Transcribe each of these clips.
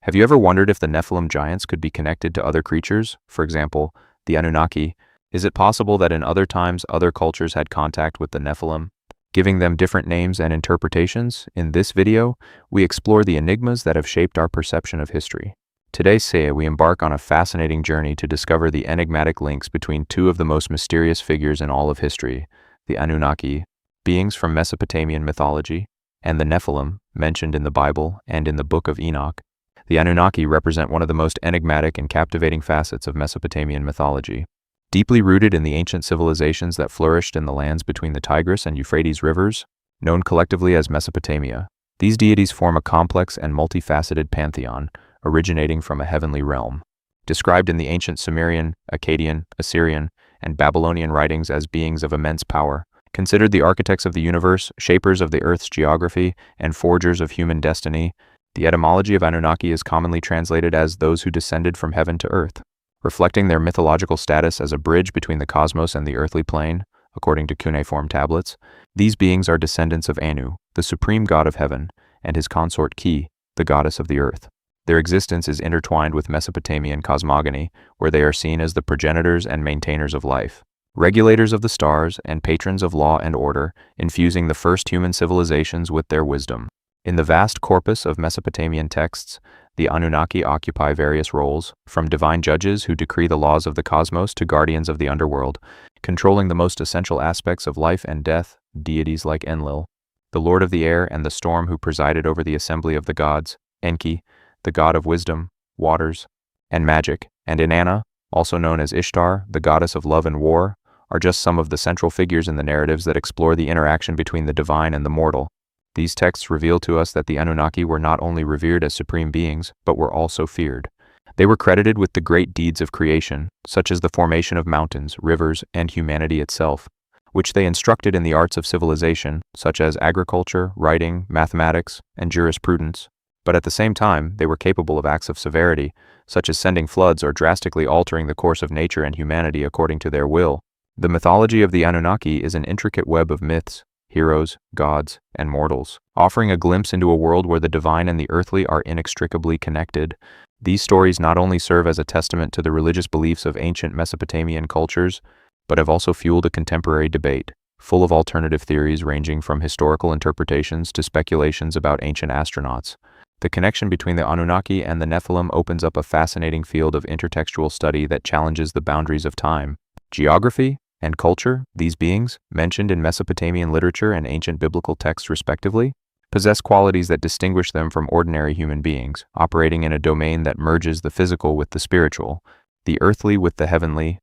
Have you ever wondered if the Nephilim giants could be connected to other creatures, for example, the Anunnaki? Is it possible that in other times other cultures had contact with the Nephilim, giving them different names and interpretations? In this video, we explore the enigmas that have shaped our perception of history. Today, we embark on a fascinating journey to discover the enigmatic links between two of the most mysterious figures in all of history, the Anunnaki, beings from Mesopotamian mythology, and the Nephilim, mentioned in the Bible and in the Book of Enoch. The Anunnaki represent one of the most enigmatic and captivating facets of Mesopotamian mythology. Deeply rooted in the ancient civilizations that flourished in the lands between the Tigris and Euphrates rivers, known collectively as Mesopotamia, these deities form a complex and multifaceted pantheon, originating from a heavenly realm. Described in the ancient Sumerian, Akkadian, Assyrian, and Babylonian writings as beings of immense power, considered the architects of the universe, shapers of the earth's geography, and forgers of human destiny, the etymology of Anunnaki is commonly translated as those who descended from heaven to earth, reflecting their mythological status as a bridge between the cosmos and the earthly plane. According to cuneiform tablets, these beings are descendants of Anu, the supreme god of heaven, and his consort Ki, the goddess of the earth. Their existence is intertwined with Mesopotamian cosmogony, where they are seen as the progenitors and maintainers of life, regulators of the stars, and patrons of law and order, infusing the first human civilizations with their wisdom. In the vast corpus of Mesopotamian texts, the Anunnaki occupy various roles, from divine judges who decree the laws of the cosmos to guardians of the underworld, controlling the most essential aspects of life and death, deities like Enlil, the lord of the air and the storm who presided over the assembly of the gods, Enki, the god of wisdom, waters, and magic, and Inanna, also known as Ishtar, the goddess of love and war, are just some of the central figures in the narratives that explore the interaction between the divine and the mortal. These texts reveal to us that the Anunnaki were not only revered as supreme beings, but were also feared. They were credited with the great deeds of creation, such as the formation of mountains, rivers, and humanity itself, which they instructed in the arts of civilization, such as agriculture, writing, mathematics, and jurisprudence. But at the same time, they were capable of acts of severity, such as sending floods or drastically altering the course of nature and humanity according to their will. The mythology of the Anunnaki is an intricate web of myths, heroes, gods, and mortals, offering a glimpse into a world where the divine and the earthly are inextricably connected. These stories not only serve as a testament to the religious beliefs of ancient Mesopotamian cultures, but have also fueled a contemporary debate, full of alternative theories ranging from historical interpretations to speculations about ancient astronauts. The connection between the Anunnaki and the Nephilim opens up a fascinating field of intertextual study that challenges the boundaries of time, geography, and culture. These beings, mentioned in Mesopotamian literature and ancient biblical texts respectively, possess qualities that distinguish them from ordinary human beings, operating in a domain that merges the physical with the spiritual, the earthly with the heavenly.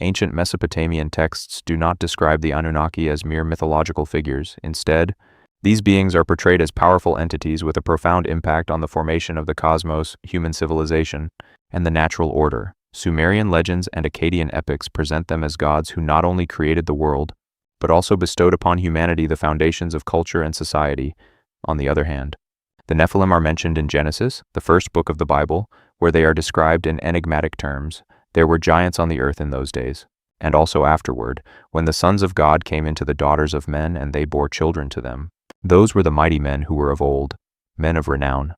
Ancient Mesopotamian texts do not describe the Anunnaki as mere mythological figures. Instead, these beings are portrayed as powerful entities with a profound impact on the formation of the cosmos, human civilization, and the natural order. Sumerian legends and Akkadian epics present them as gods who not only created the world, but also bestowed upon humanity the foundations of culture and society. On the other hand, the Nephilim are mentioned in Genesis, the first book of the Bible, where they are described in enigmatic terms. There were giants on the earth in those days, and also afterward, when the sons of God came into the daughters of men and they bore children to them. Those were the mighty men who were of old, men of renown.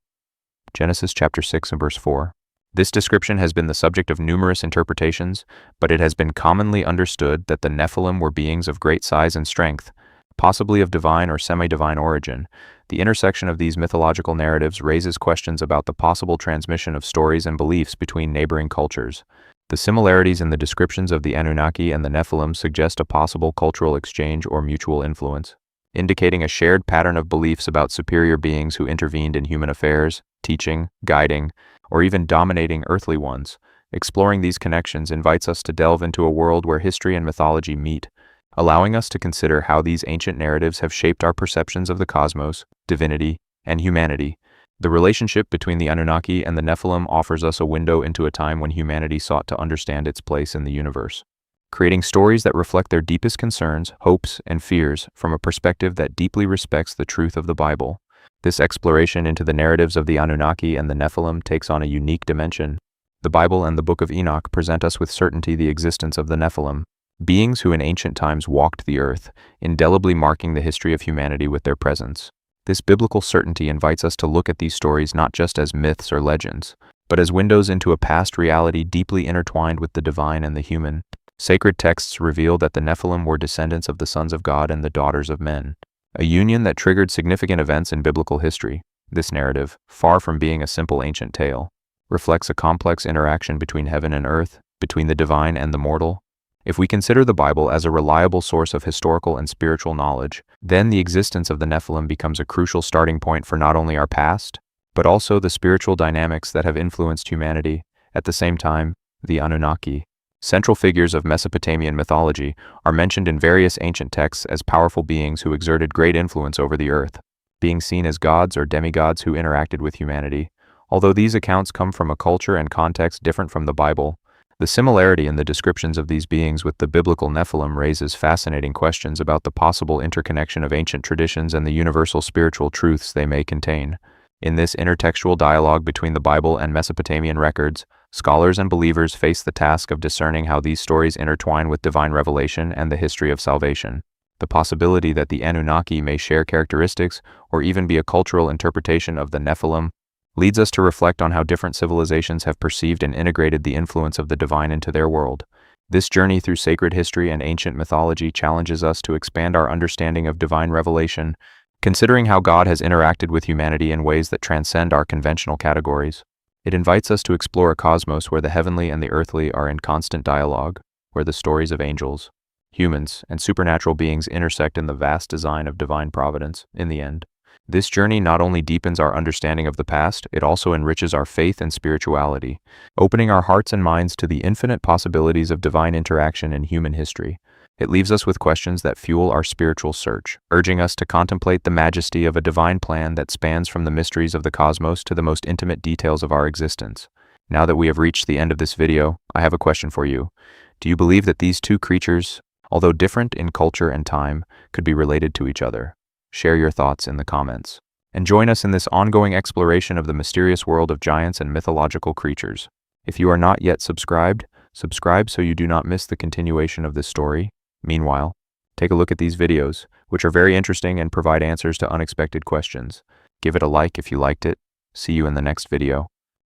Genesis chapter 6 and verse 4. This description has been the subject of numerous interpretations, but it has been commonly understood that the Nephilim were beings of great size and strength, possibly of divine or semi-divine origin. The intersection of these mythological narratives raises questions about the possible transmission of stories and beliefs between neighboring cultures. The similarities in the descriptions of the Anunnaki and the Nephilim suggest a possible cultural exchange or mutual influence, indicating a shared pattern of beliefs about superior beings who intervened in human affairs, teaching, guiding, or even dominating earthly ones. Exploring these connections invites us to delve into a world where history and mythology meet, allowing us to consider how these ancient narratives have shaped our perceptions of the cosmos, divinity, and humanity. The relationship between the Anunnaki and the Nephilim offers us a window into a time when humanity sought to understand its place in the universe, creating stories that reflect their deepest concerns, hopes, and fears from a perspective that deeply respects the truth of the Bible. This exploration into the narratives of the Anunnaki and the Nephilim takes on a unique dimension. The Bible and the Book of Enoch present us with certainty the existence of the Nephilim, beings who in ancient times walked the earth, indelibly marking the history of humanity with their presence. This biblical certainty invites us to look at these stories not just as myths or legends, but as windows into a past reality deeply intertwined with the divine and the human. Sacred texts reveal that the Nephilim were descendants of the sons of God and the daughters of men, a union that triggered significant events in biblical history. This narrative, far from being a simple ancient tale, reflects a complex interaction between heaven and earth, between the divine and the mortal. If we consider the Bible as a reliable source of historical and spiritual knowledge, then the existence of the Nephilim becomes a crucial starting point for not only our past, but also the spiritual dynamics that have influenced humanity. At the same time, the Anunnaki, central figures of Mesopotamian mythology, are mentioned in various ancient texts as powerful beings who exerted great influence over the earth, being seen as gods or demigods who interacted with humanity. Although these accounts come from a culture and context different from the Bible, the similarity in the descriptions of these beings with the biblical Nephilim raises fascinating questions about the possible interconnection of ancient traditions and the universal spiritual truths they may contain. In this intertextual dialogue between the Bible and Mesopotamian records, scholars and believers face the task of discerning how these stories intertwine with divine revelation and the history of salvation. The possibility that the Anunnaki may share characteristics or even be a cultural interpretation of the Nephilim leads us to reflect on how different civilizations have perceived and integrated the influence of the divine into their world. This journey through sacred history and ancient mythology challenges us to expand our understanding of divine revelation, considering how God has interacted with humanity in ways that transcend our conventional categories. It invites us to explore a cosmos where the heavenly and the earthly are in constant dialogue, where the stories of angels, humans, and supernatural beings intersect in the vast design of divine providence. In the end, this journey not only deepens our understanding of the past, it also enriches our faith and spirituality, opening our hearts and minds to the infinite possibilities of divine interaction in human history. It leaves us with questions that fuel our spiritual search, urging us to contemplate the majesty of a divine plan that spans from the mysteries of the cosmos to the most intimate details of our existence. Now that we have reached the end of this video, I have a question for you. Do you believe that these two creatures, although different in culture and time, could be related to each other? Share your thoughts in the comments. And join us in this ongoing exploration of the mysterious world of giants and mythological creatures. If you are not yet subscribed, subscribe so you do not miss the continuation of this story. Meanwhile, take a look at these videos, which are very interesting and provide answers to unexpected questions. Give it a like if you liked it. See you in the next video.